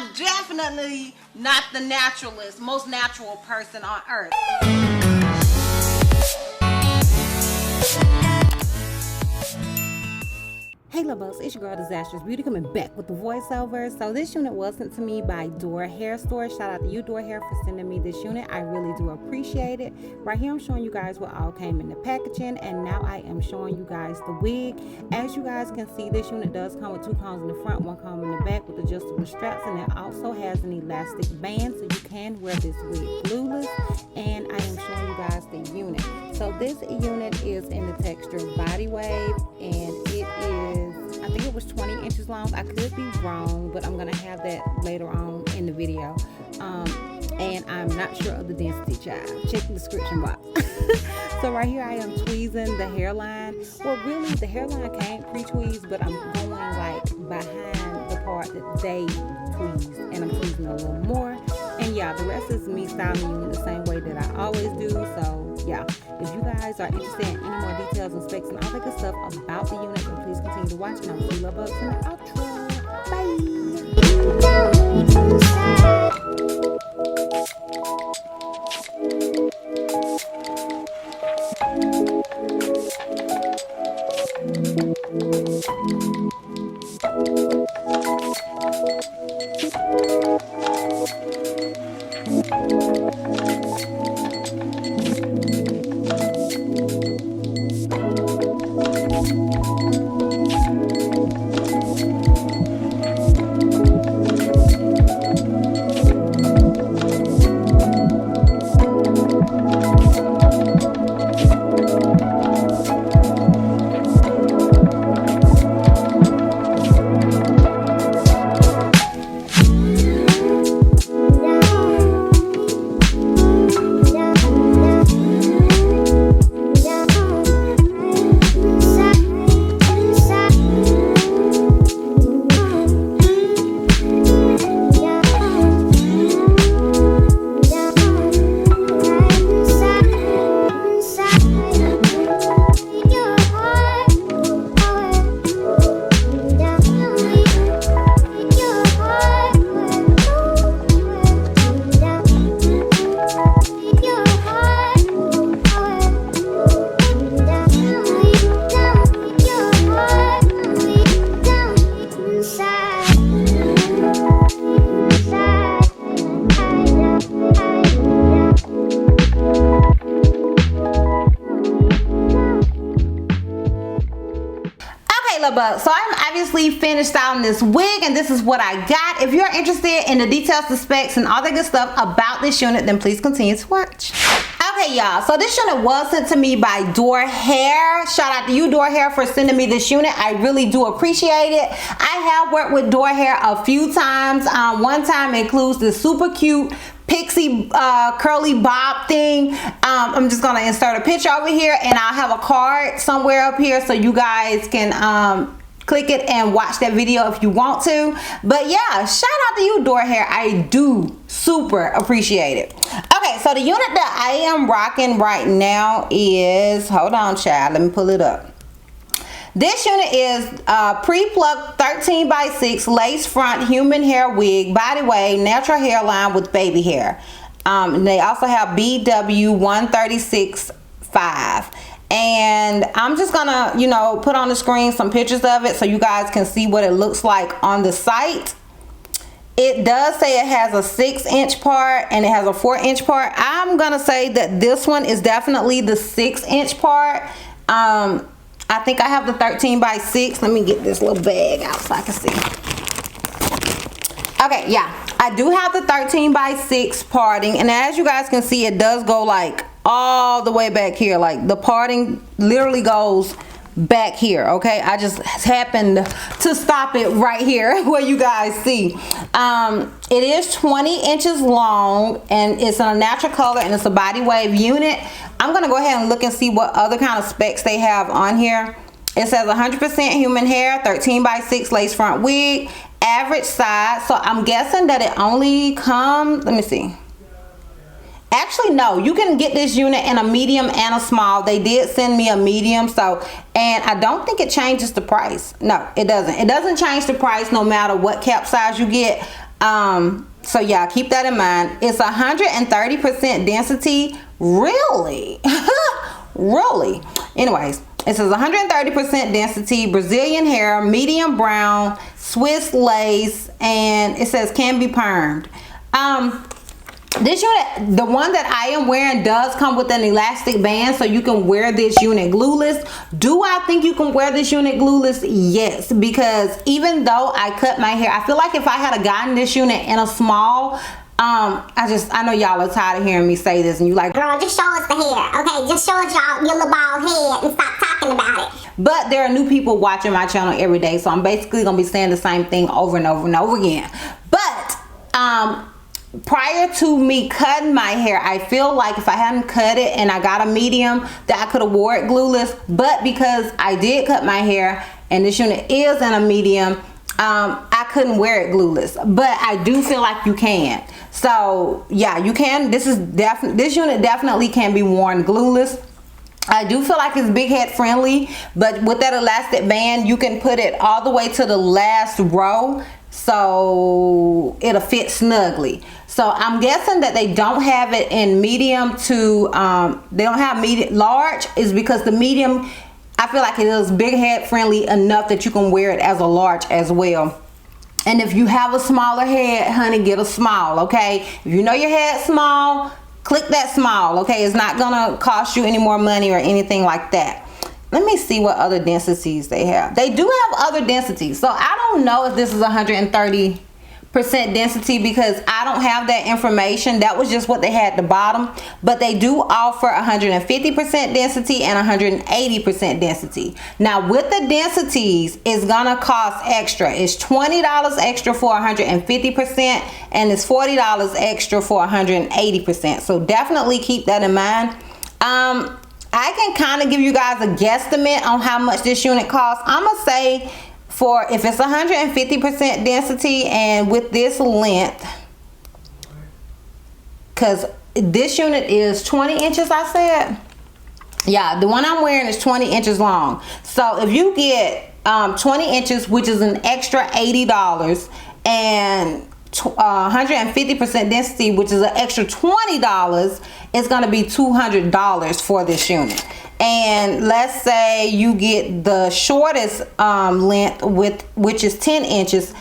I'm definitely not the naturalist, most natural person on earth. Hey lovers, it's your girl Disastrous Beauty coming back with the voiceover. So this unit was sent to me by Dorhair store. Shout out to you, Dorhair, for sending me this unit. I really do appreciate it. Right here I'm showing you guys what all came in the packaging, and now I am showing you guys the wig. As you guys can see, this unit does come with 2 combs in the front, 1 comb in the back with adjustable straps, and it also has an elastic band so you can wear this wig glueless. And I am showing you guys the unit. So this unit is in the texture body wave, and it is, I think it was 20 inches long. I could be wrong, but I'm gonna have that later on in the video. And I'm not sure of the density, child. Check the description box. So right here I am tweezing the hairline. Well, really the hairline can't pre-tweeze, but I'm going like behind the part that they tweezed, and I'm tweezing a little more. And yeah, the rest is me styling the unit the same way that I always do. So yeah, if you guys are interested in any more details and specs and all that good stuff about the unit, then please continue to watch, and I'll see you love bugs in the outro. Bye. So I'm obviously finished styling this wig, and this is what I got. If you're interested in the details, the specs, and all that good stuff about this unit, then please continue to watch. Okay, y'all, so this unit was sent to me by Dorhair. Shout out to you, Dorhair, for sending me this unit. I really do appreciate it. I have worked with Dorhair a few times. One time includes this super cute pixie curly bob thing. I'm just gonna insert a picture over here, and I'll have a card somewhere up here so you guys can click it and watch that video if you want to. But yeah, shout out to you, Dorhair. I do super appreciate it. Okay, so the unit that I am rocking right now is, hold on child, let me pull it up. This unit is pre-plucked 13x6 lace front human hair wig, body wave, natural hairline with baby hair. They also have BW 136.5. And I'm just gonna, you know, put on the screen some pictures of it so you guys can see what it looks like on the site. It does say it has a 6-inch part and it has a 4-inch part. I'm gonna say that this one is definitely the 6-inch part. I think I have the 13x6. Let me get this little bag out so I can see. Okay, yeah, I do have the 13x6 parting, and as you guys can see, it does go like all the way back here. Like the parting literally goes back here. Okay, I just happened to stop it right here where you guys see. It is 20 inches long, and it's in a natural color, and it's a body wave unit. I'm gonna go ahead and look and see what other kind of specs they have on here. It says 100% human hair, 13x6 lace front wig, average size. So I'm guessing that it only comes, let me see. Actually, no, you can get this unit in a medium and a small. They did send me a medium, so, and I don't think it changes the price. No, it doesn't. It doesn't change the price no matter what cap size you get. So yeah, keep that in mind. It's 130% density. Really? Really? Anyways, it says 130% density, Brazilian hair, medium brown, Swiss lace, and it says can be permed. This unit, the one that I am wearing, does come with an elastic band, so you can wear this unit glueless. Do I think you can wear this unit glueless? Yes, because even though I cut my hair, I feel like if I had gotten this unit in a small, I know y'all are tired of hearing me say this, and you like, girl, just show us the hair, okay? Just show us your little bald head and stop talking about it. But there are new people watching my channel every day, so I'm basically gonna be saying the same thing over and over and over again. But prior to me cutting my hair, I feel like if I hadn't cut it and I got a medium, that I could have wore it glueless. But because I did cut my hair and this unit is in a medium, I couldn't wear it glueless. But I do feel like you can. So yeah, you can. This unit definitely can be worn glueless. I do feel like it's big head friendly, but with that elastic band, you can put it all the way to the last row, so it'll fit snugly. So I'm guessing that they don't have it in medium to, they don't have medium, large is because the medium, I feel like it is big head friendly enough that you can wear it as a large as well. And if you have a smaller head, honey, get a small, okay? If you know your head's small, click that small, okay? It's not gonna cost you any more money or anything like that. Let me see what other densities they have. They do have other densities. So I don't know if this is 130% density because I don't have that information. That was just what they had at the bottom. But they do offer 150% density and 180% density. Now with the densities, it's gonna cost extra. It's $20 extra for 150% and it's $40 extra for 180%. So definitely keep that in mind. I can kind of give you guys a guesstimate on how much this unit costs. I'm gonna say for if it's 150% density and with this length, because this unit is 20 inches, I said. Yeah, the one I'm wearing is 20 inches long. So if you get 20 inches, which is an extra $80, and 150% density, which is an extra $20, it's going to be $200 for this unit. And let's say you get the shortest length, which is 10 inches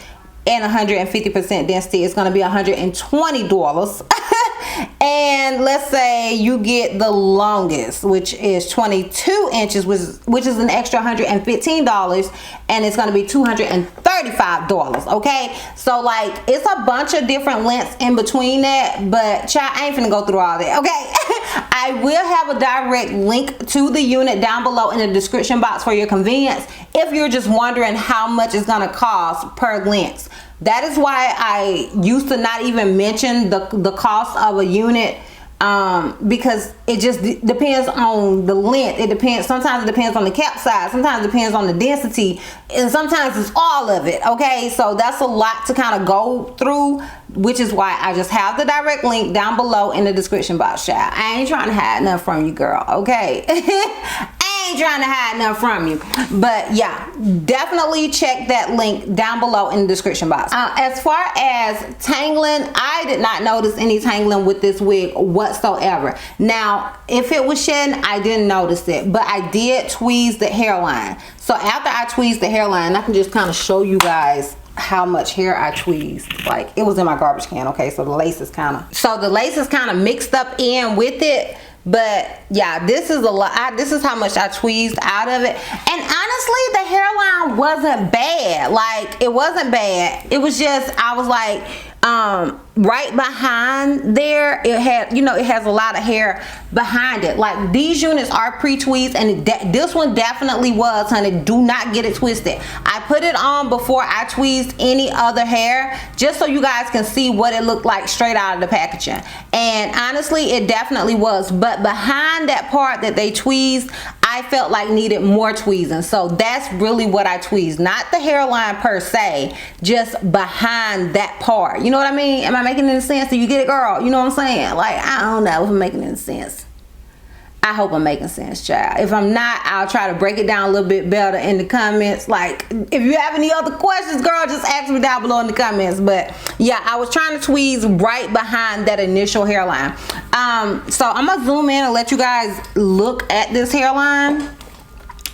and 150% density, it's going to be $120. And let's say you get the longest, which is 22 inches, which is an extra $115, and it's going to be $235. Okay, so like it's a bunch of different lengths in between that, but child, I ain't finna go through all that. Okay, I will have a direct link to the unit down below in the description box for your convenience if you're just wondering how much it's going to cost per length. That is why I used to not even mention the cost of a unit, because it just depends on the length. It depends. Sometimes it depends on the cap size. Sometimes it depends on the density, and sometimes it's all of it. Okay, so that's a lot to kind of go through, which is why I just have the direct link down below in the description box, child. I ain't trying to hide nothing from you, girl. Okay. Trying to hide nothing from you, but yeah, definitely check that link down below in the description box. As far as tangling, I did not notice any tangling with this wig whatsoever. Now if it was shedding, I didn't notice it, but I did tweeze the hairline. So after I tweezed the hairline, I can just kind of show you guys how much hair I tweezed. Like it was in my garbage can. Okay, so the lace is kind of mixed up in with it. But yeah, this is a lot. This is how much I tweezed out of it. And honestly, the hairline wasn't bad. Like it wasn't bad. It was just, I was like, right behind there, it had, you know, it has a lot of hair behind it. Like these units are pre-tweezed, and this one definitely was, honey. Do not get it twisted. I put it on before I tweezed any other hair, just so you guys can see what it looked like straight out of the packaging. And honestly, it definitely was. But behind that part that they tweezed, I felt like needed more tweezing. So that's really what I tweezed. Not the hairline per se, just behind that part. You know what I mean? Am I making any sense? Do you get it, girl? You know what I'm saying? Like, I don't know if I'm making any sense. I hope I'm making sense, child. If I'm not, I'll try to break it down a little bit better in the comments. Like, if you have any other questions, girl, just ask me down below in the comments. But yeah, I was trying to tweeze right behind that initial hairline. So I'm gonna zoom in and let you guys look at this hairline,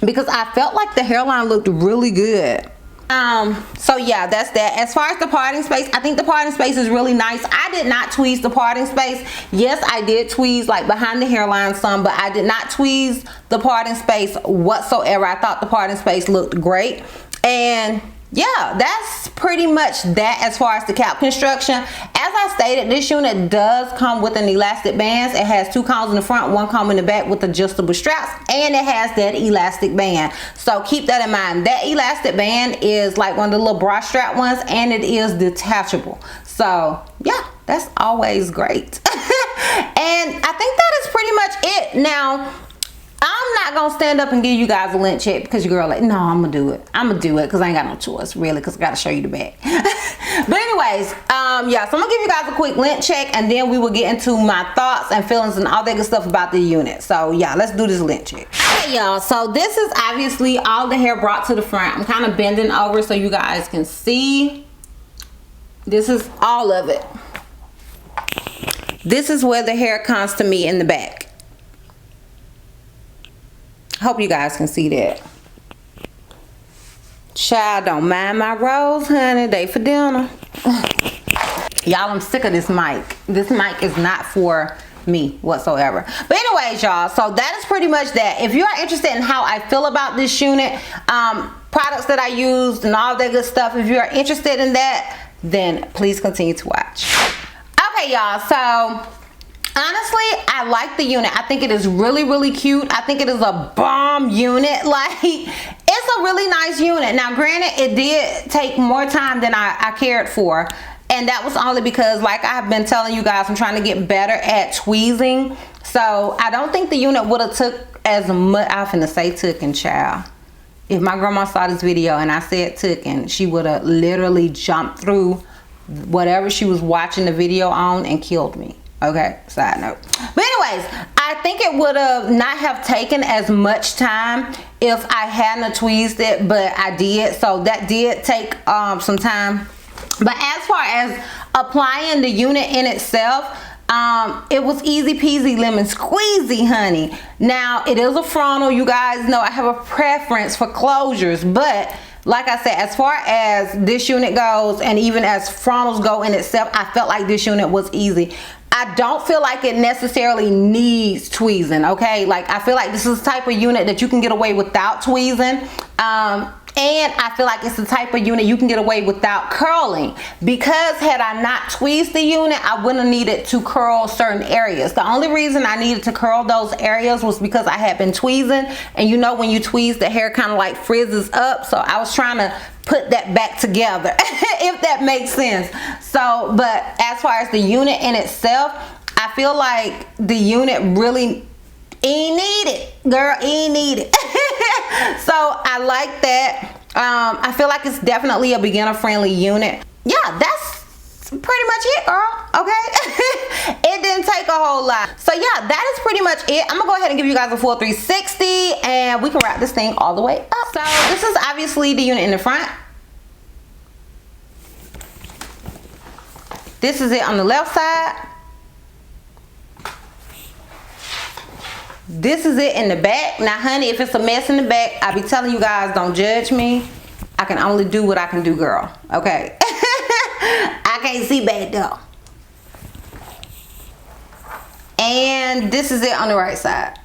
because I felt like the hairline looked really good. So yeah, that's that. As far as the parting space, I think the parting space is really nice. I did not tweeze the parting space. Yes, I did tweeze like behind the hairline some, but I did not tweeze the parting space whatsoever. I thought the parting space looked great. And yeah, that's pretty much that as far as the cap construction. As I stated, this unit does come with an elastic bands. It has 2 combs in the front, 1 comb in the back with adjustable straps, and it has that elastic band. So keep that in mind. That elastic band is like one of the little bra strap ones, and it is detachable. So yeah, that's always great. And I think that is pretty much it. Now, I'm not gonna stand up and give you guys a lint check because your girl like, no, I'm gonna do it. I'm gonna do it because I ain't got no choice, really, because I gotta show you the back. But anyways, yeah, so I'm gonna give you guys a quick lint check, and then we will get into my thoughts and feelings and all that good stuff about the unit. So yeah, let's do this lint check. Okay, y'all, so this is obviously all the hair brought to the front. I'm kind of bending over so you guys can see. This is all of it. This is where the hair comes to me in the back. Hope you guys can see that. Child, don't mind my rolls, honey. They for dinner. Y'all, I'm sick of this mic. This mic is not for me whatsoever. But anyways, y'all, so that is pretty much that. If you are interested in how I feel about this unit, products that I used and all that good stuff, if you are interested in that, then please continue to watch. Okay, y'all, so honestly, I like the unit. I think it is really, really cute. I think it is a bomb unit. Like, it's a really nice unit. Now, granted, it did take more time than I cared for. And that was only because, like I've been telling you guys, I'm trying to get better at tweezing. So, I don't think the unit would have took as much. I'm finna say took and child. If my grandma saw this video and I said took, and she would have literally jumped through whatever she was watching the video on and killed me. Okay, side note. But anyways, I think it would have not have taken as much time if I hadn't tweezed it, but I did. So that did take some time. But as far as applying the unit in itself, it was easy peasy lemon squeezy, honey. Now, it is a frontal. You guys know I have a preference for closures, but like I said, as far as this unit goes, and even as frontals go in itself, I felt like this unit was easy. I don't feel like it necessarily needs tweezing, okay? Like, I feel like this is the type of unit that you can get away without tweezing. And I feel like it's the type of unit you can get away without curling, because had I not tweezed the unit, I wouldn't have needed to curl certain areas. The only reason I needed to curl those areas was because I had been tweezing, and you know when you tweeze, the hair kind of like frizzes up. So I was trying to put that back together, if that makes sense. So, but as far as the unit in itself, I feel like the unit really ain't needed, girl, ain't needed. So I like that. I feel like it's definitely a beginner friendly unit. Yeah, that's pretty much it, girl. Okay. It didn't take a whole lot. So yeah, that is pretty much it. I'm gonna go ahead and give you guys a full 360, and we can wrap this thing all the way up. So this is obviously the unit in the front. This is it on the left side. This is it in the back. Now, honey, if it's a mess in the back, I be telling you guys, don't judge me. I can only do what I can do, girl. Okay. I can't see back though. And this is it on the right side.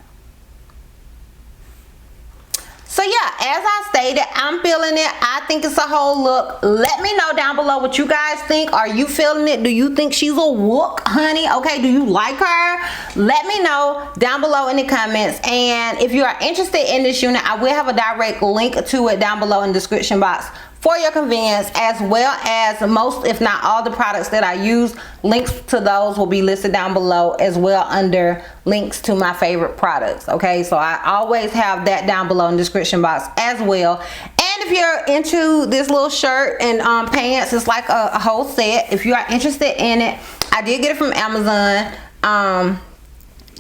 So yeah, as I stated, I'm feeling it. I think it's a whole look. Let me know down below what you guys think. Are you feeling it? Do you think she's a wook, honey? Okay, do you like her? Let me know down below in the comments. And if you are interested in this unit, I will have a direct link to it down below in the description box for your convenience, as well as most, if not all, the products that I use. Links to those will be listed down below, as well under links to my favorite products. Okay, so I always have that down below in the description box as well. And if you're into this little shirt and pants, it's like a whole set. If you are interested in it, I did get it from Amazon.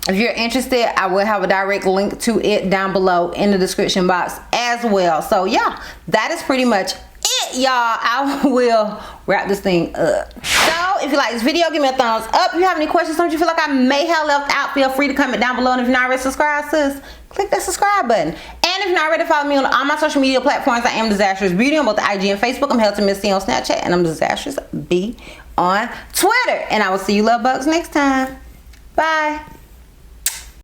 If you're interested, I will have a direct link to it down below in the description box as well. So yeah, that is pretty much it, y'all. I will wrap this thing up. So if you like this video, give me a thumbs up. If you have any questions, something you feel like I may have left out, feel free to comment down below. And if you're not already subscribed, sis, click that subscribe button. And if you're not ready to follow me on all my social media platforms, I am Disastrous Beauty on both the IG and Facebook. I'm Held to Miss C on Snapchat, and I'm Disastrous B on Twitter. And I will see you love bugs next time. Bye.